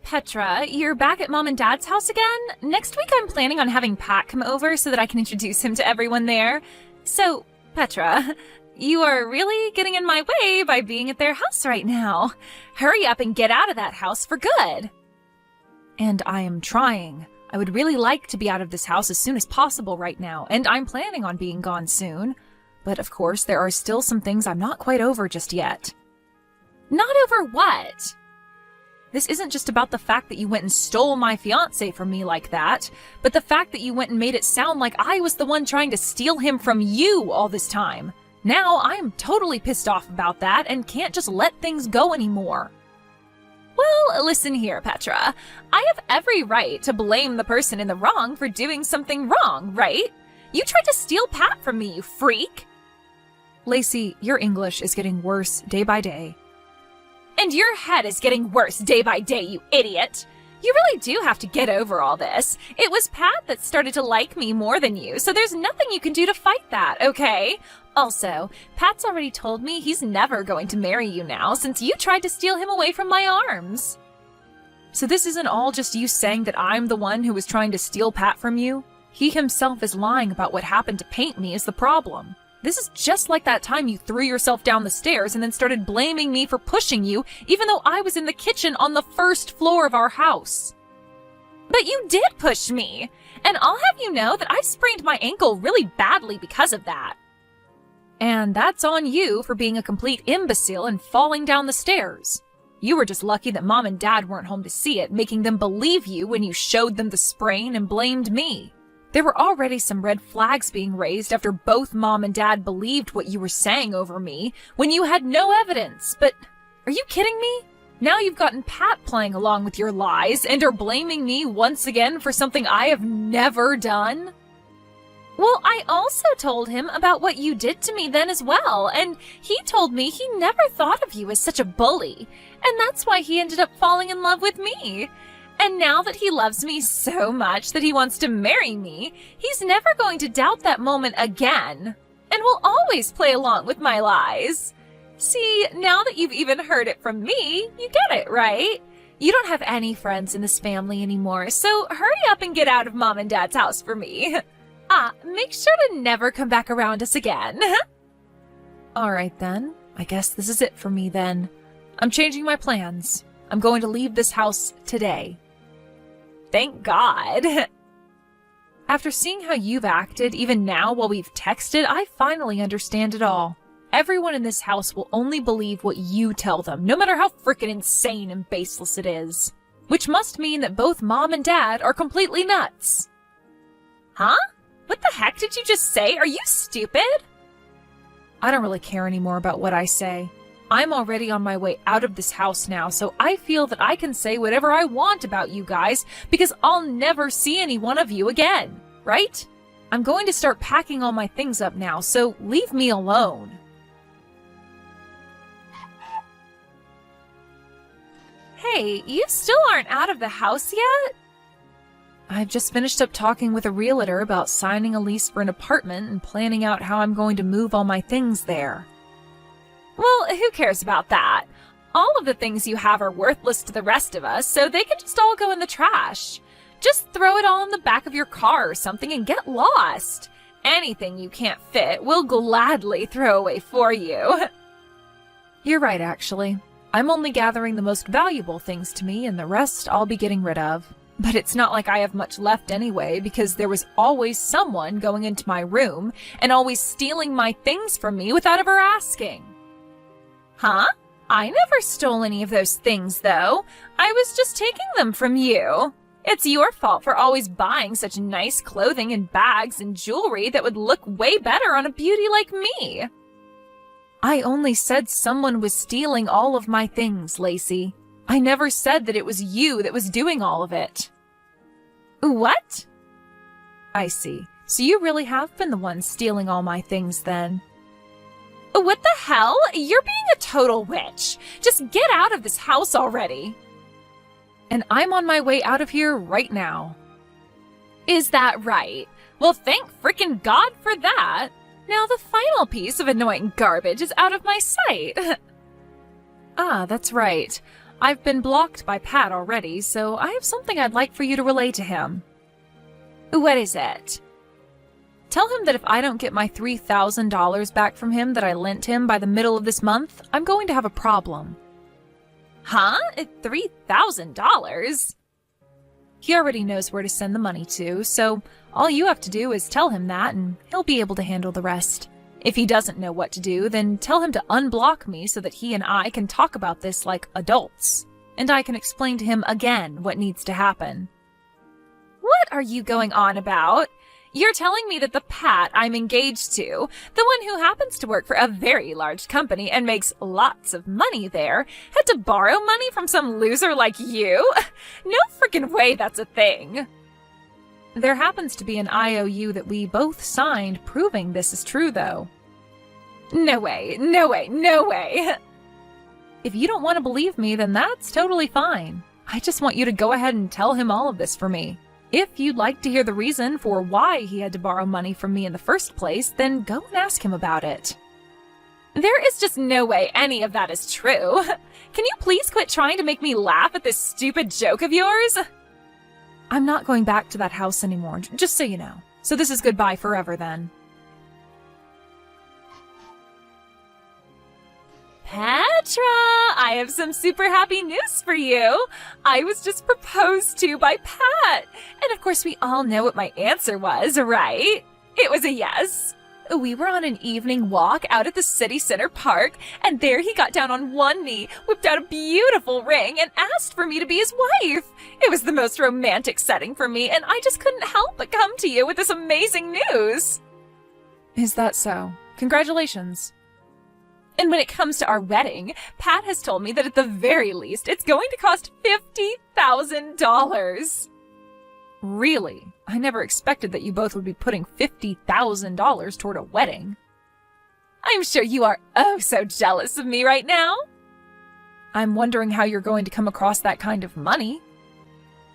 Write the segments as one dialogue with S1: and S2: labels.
S1: Petra, you're back at Mom and Dad's house again? Next week I'm planning on having Pat come over so that I can introduce him to everyone there. So, Petra, you are really getting in my way by being at their house right now. Hurry up and get out of that house for good. And I am trying. I would really like to be out of this house as soon as possible right now, and I'm planning on being gone soon. But of course, there are still some things I'm not quite over just yet. Not over what? This isn't just about the fact that you went and stole my fiancé from me like that, but the fact that you went and made it sound like I was the one trying to steal him from you all this time. Now I am totally pissed off about that and can't just let things go anymore. Well, listen here, Petra. I have every right to blame the person in the wrong for doing something wrong, right? You tried to steal Pat from me, you freak! Lacey, your English is getting worse day by day. And your head is getting worse day by day, you idiot! You really do have to get over all this. It was Pat that started to like me more than you, so there's nothing you can do to fight that, okay? Also, Pat's already told me he's never going to marry you now since you tried to steal him away from my arms. So this isn't all just you saying that I'm the one who was trying to steal Pat from you? He himself is lying about what happened to paint me is the problem. This is just like that time you threw yourself down the stairs and then started blaming me for pushing you, even though I was in the kitchen on the first floor of our house. But you did push me, and I'll have you know that I sprained my ankle really badly because of that. And that's on you for being a complete imbecile and falling down the stairs. You were just lucky that Mom and Dad weren't home to see it, making them believe you when you showed them the sprain and blamed me. There were already some red flags being raised after both Mom and Dad believed what you were saying over me when you had no evidence. But are you kidding me? Now you've gotten Pat playing along with your lies and are blaming me once again for something I have never done? Well, I also told him about what you did to me then as well, and he told me he never thought of you as such a bully, and that's why he ended up falling in love with me. And now that he loves me so much that he wants to marry me, he's never going to doubt that moment again, and will always play along with my lies. See, now that you've even heard it from me, you get it, right? You don't have any friends in this family anymore, so hurry up and get out of Mom and Dad's house for me. Make sure to never come back around us again. All right then, I guess this is it for me then. I'm changing my plans. I'm going to leave this house today. Thank God. After seeing how you've acted, even now while we've texted, I finally understand it all. Everyone in this house will only believe what you tell them, no matter how frickin' insane and baseless it is. Which must mean that both Mom and Dad are completely nuts. Huh? What the heck did you just say? Are you stupid? I don't really care anymore about what I say. I'm already on my way out of this house now, so I feel that I can say whatever I want about you guys because I'll never see any one of you again, right? I'm going to start packing all my things up now, so leave me alone. Hey, you still aren't out of the house yet? I've just finished up talking with a realtor about signing a lease for an apartment and planning out how I'm going to move all my things there. Well, who cares about that? All of the things you have are worthless to the rest of us, so they can just all go in the trash. Just throw it all in the back of your car or something and get lost. Anything you can't fit, we'll gladly throw away for you. You're right, actually. I'm only gathering the most valuable things to me, and the rest I'll be getting rid of. But it's not like I have much left anyway, because there was always someone going into my room and always stealing my things from me without ever asking. Huh? I never stole any of those things, though. I was just taking them from you. It's your fault for always buying such nice clothing and bags and jewelry that would look way better on a beauty like me. I only said someone was stealing all of my things, Lacey. I never said that it was you that was doing all of it. What? I see. So you really have been the one stealing all my things then. What the hell? You're being a total witch. Just get out of this house already. And I'm on my way out of here right now. Is that right? Well, thank frickin' God for that. Now the final piece of annoying garbage is out of my sight. That's right. I've been blocked by Pat already, so I have something I'd like for you to relay to him. What is it? Tell him that if I don't get my $3,000 back from him that I lent him by the middle of this month, I'm going to have a problem. Huh? $3,000? He already knows where to send the money to, so all you have to do is tell him that and he'll be able to handle the rest. If he doesn't know what to do, then tell him to unblock me so that he and I can talk about this like adults, and I can explain to him again what needs to happen. What are you going on about? You're telling me that the Pat I'm engaged to, the one who happens to work for a very large company and makes lots of money there, had to borrow money from some loser like you? No freaking way that's a thing. There happens to be an IOU that we both signed proving this is true, though. No way, no way, no way. If you don't want to believe me, then that's totally fine. I just want you to go ahead and tell him all of this for me. If you'd like to hear the reason for why he had to borrow money from me in the first place, then go and ask him about it. There is just no way any of that is true. Can you please quit trying to make me laugh at this stupid joke of yours? I'm not going back to that house anymore, just so you know. So this is goodbye forever then. Petra, I have some super happy news for you. I was just proposed to by Pat. And of course we all know what my answer was, right? It was a yes. We were on an evening walk out at the city center park, and there he got down on one knee, whipped out a beautiful ring, and asked for me to be his wife. It was the most romantic setting for me, and I just couldn't help but come to you with this amazing news. Is that so? Congratulations. And when it comes to our wedding, Pat has told me that at the very least, it's going to cost $50,000. Really? I never expected that you both would be putting $50,000 toward a wedding. I'm sure you are oh so jealous of me right now. I'm wondering how you're going to come across that kind of money.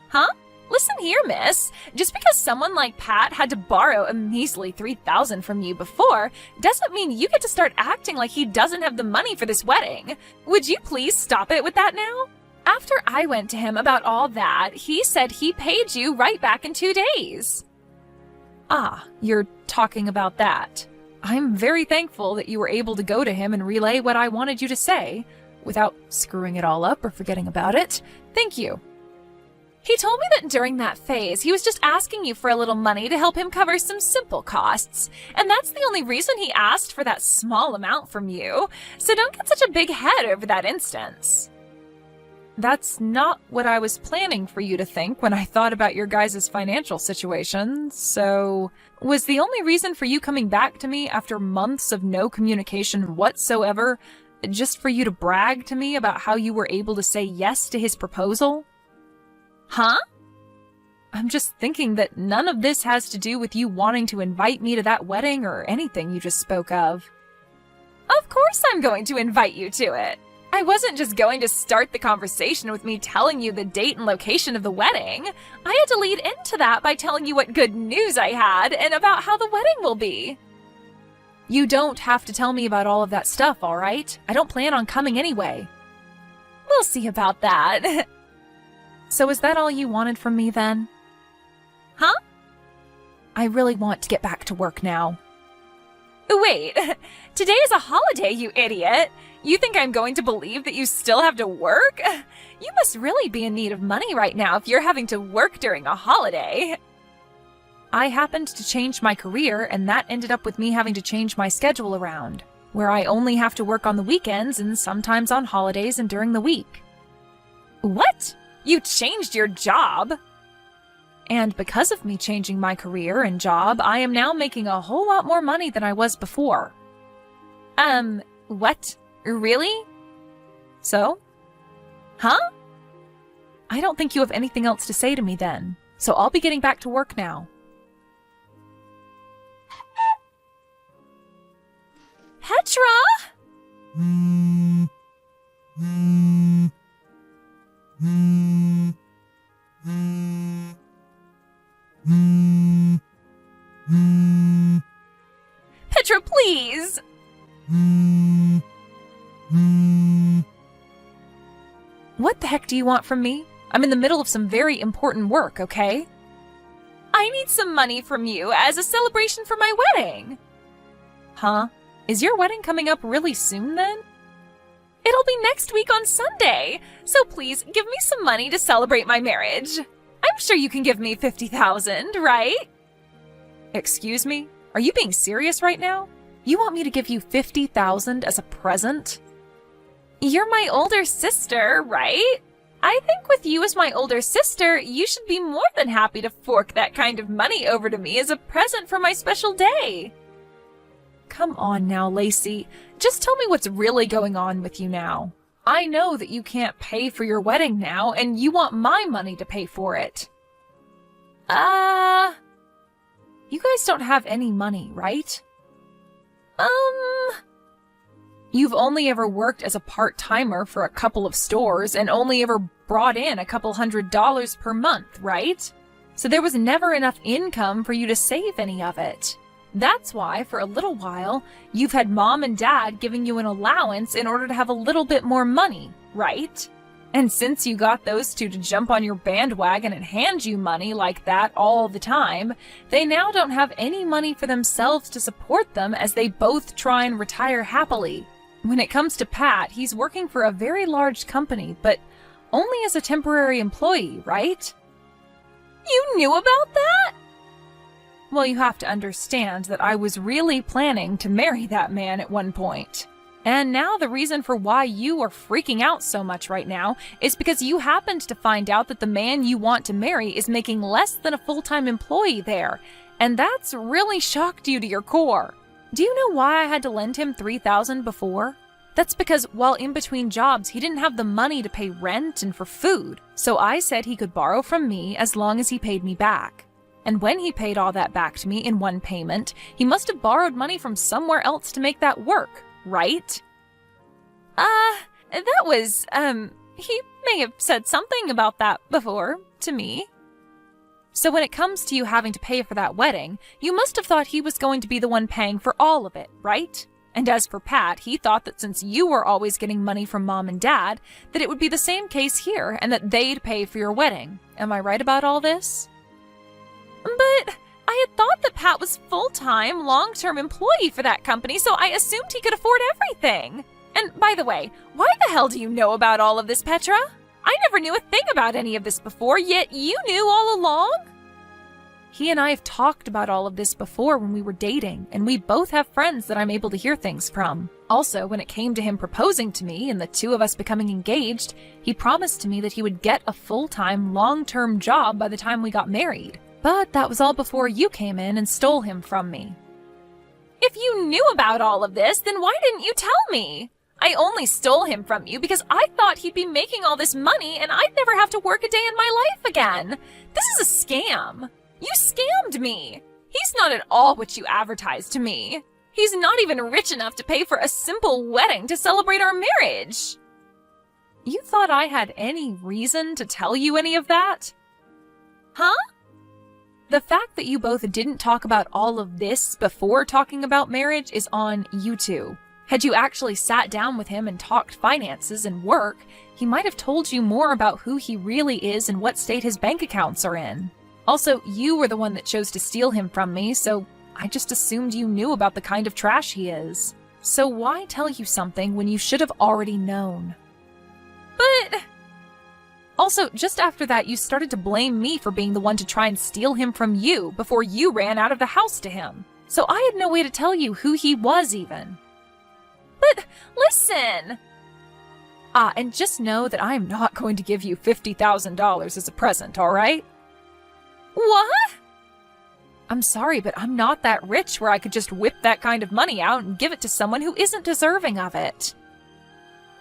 S1: Huh? Listen here, miss. Just because someone like Pat had to borrow a measly $3,000 from you before doesn't mean you get to start acting like he doesn't have the money for this wedding. Would you please stop it with that now? After I went to him about all that, he said he paid you right back in 2 days. Ah, you're talking about that. I'm very thankful that you were able to go to him and relay what I wanted you to say, without screwing it all up or forgetting about it. Thank you. He told me that during that phase, he was just asking you for a little money to help him cover some simple costs, and that's the only reason he asked for that small amount from you, so don't get such a big head over that instance. That's not what I was planning for you to think when I thought about your guys' financial situation, so was the only reason for you coming back to me after months of no communication whatsoever just for you to brag to me about how you were able to say yes to his proposal? Huh? I'm just thinking that none of this has to do with you wanting to invite me to that wedding or anything you just spoke of. Of course I'm going to invite you to it. I wasn't just going to start the conversation with me telling you the date and location of the wedding. I had to lead into that by telling you what good news I had and about how the wedding will be. You don't have to tell me about all of that stuff, all right? I don't plan on coming anyway. We'll see about that. So is that all you wanted from me then? Huh? I really want to get back to work now. Wait, today is a holiday, you idiot. You think I'm going to believe that you still have to work? You must really be in need of money right now if you're having to work during a holiday. I happened to change my career, and that ended up with me having to change my schedule around, where I only have to work on the weekends and sometimes on holidays and during the week. What? You changed your job? And because of me changing my career and job, I am now making a whole lot more money than I was before. What? Really? So? Huh? I don't think you have anything else to say to me then, so I'll be getting back to work now. Petra? Petra, please! What heck do you want from me? I'm in the middle of some very important work, okay? I need some money from you as a celebration for my wedding. Huh? Is your wedding coming up really soon then? It'll be next week on Sunday, so please give me some money to celebrate my marriage. I'm sure you can give me $50,000, right? Excuse me? Are you being serious right now? You want me to give you $50,000 as a present? You're my older sister, right? I think with you as my older sister, you should be more than happy to fork that kind of money over to me as a present for my special day. Come on now, Lacey. Just tell me what's really going on with you now. I know that you can't pay for your wedding now, and you want my money to pay for it. You guys don't have any money, right? You've only ever worked as a part-timer for a couple of stores and only ever brought in a couple $100s per month, right? So there was never enough income for you to save any of it. That's why, for a little while, you've had Mom and Dad giving you an allowance in order to have a little bit more money, right? And since you got those two to jump on your bandwagon and hand you money like that all the time, they now don't have any money for themselves to support them as they both try and retire happily. When it comes to Pat, he's working for a very large company, but only as a temporary employee, right? You knew about that? Well, you have to understand that I was really planning to marry that man at one point. And now the reason for why you are freaking out so much right now is because you happened to find out that the man you want to marry is making less than a full-time employee there, and that's really shocked you to your core. Do you know why I had to lend him $3,000 before? That's because while in between jobs, he didn't have the money to pay rent and for food, so I said he could borrow from me as long as he paid me back. And when he paid all that back to me in one payment, he must have borrowed money from somewhere else to make that work, right? He may have said something about that before to me. So when it comes to you having to pay for that wedding, you must have thought he was going to be the one paying for all of it, right? And as for Pat, he thought that since you were always getting money from Mom and Dad, that it would be the same case here and that they'd pay for your wedding. Am I right about all this? But I had thought that Pat was full-time, long-term employee for that company, so I assumed he could afford everything. And by the way, why the hell do you know about all of this, Petra? I never knew a thing about any of this before, yet you knew all along? He and I have talked about all of this before when we were dating, and we both have friends that I'm able to hear things from. Also, when it came to him proposing to me and the two of us becoming engaged, he promised to me that he would get a full-time, long-term job by the time we got married. But that was all before you came in and stole him from me. If you knew about all of this, then why didn't you tell me? I only stole him from you because I thought he'd be making all this money and I'd never have to work a day in my life again. This is a scam. You scammed me. He's not at all what you advertised to me. He's not even rich enough to pay for a simple wedding to celebrate our marriage. You thought I had any reason to tell you any of that? Huh? The fact that you both didn't talk about all of this before talking about marriage is on you two. Had you actually sat down with him and talked finances and work, he might have told you more about who he really is and what state his bank accounts are in. Also, you were the one that chose to steal him from me, so I just assumed you knew about the kind of trash he is. So why tell you something when you should have already known? But... Also, just after that, you started to blame me for being the one to try and steal him from you before you ran out of the house to him. So I had no way to tell you who he was even. But listen! And just know that I am not going to give you $50,000 as a present, all right? What? I'm sorry, but I'm not that rich where I could just whip that kind of money out and give it to someone who isn't deserving of it.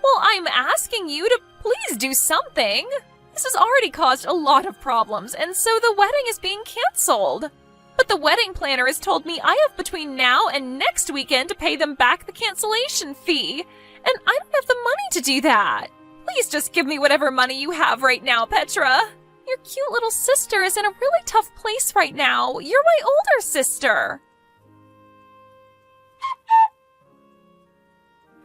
S1: Well, I'm asking you to please do something. This has already caused a lot of problems, and so the wedding is being canceled. But the wedding planner has told me I have between now and next weekend to pay them back the cancellation fee, and I don't have the money to do that. Please just give me whatever money you have right now, Petra. Your cute little sister is in a really tough place right now. You're my older sister.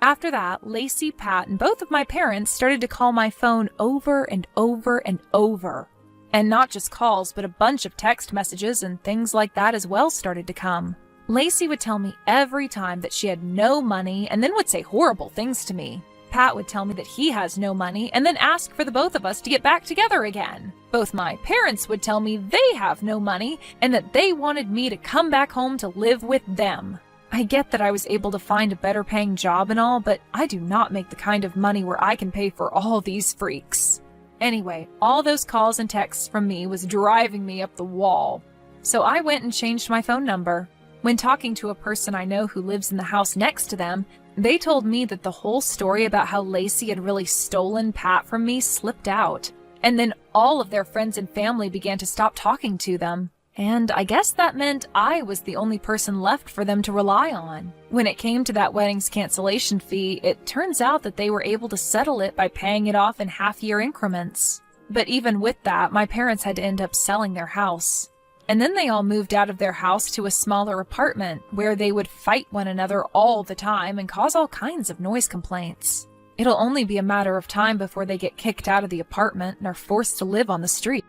S1: After that, Lacey, Pat, and both of my parents started to call my phone over and over and over. And not just calls, but a bunch of text messages and things like that as well started to come. Lacey would tell me every time that she had no money and then would say horrible things to me. Pat would tell me that he has no money and then ask for the both of us to get back together again. Both my parents would tell me they have no money and that they wanted me to come back home to live with them. I get that I was able to find a better paying job and all, but I do not make the kind of money where I can pay for all these freaks. Anyway, all those calls and texts from me was driving me up the wall. So I went and changed my phone number. When talking to a person I know who lives in the house next to them, they told me that the whole story about how Lacey had really stolen Pat from me slipped out. And then all of their friends and family began to stop talking to them. And I guess that meant I was the only person left for them to rely on. When it came to that wedding's cancellation fee, it turns out that they were able to settle it by paying it off in half-year increments. But even with that, my parents had to end up selling their house. And then they all moved out of their house to a smaller apartment where they would fight one another all the time and cause all kinds of noise complaints. It'll only be a matter of time before they get kicked out of the apartment and are forced to live on the street.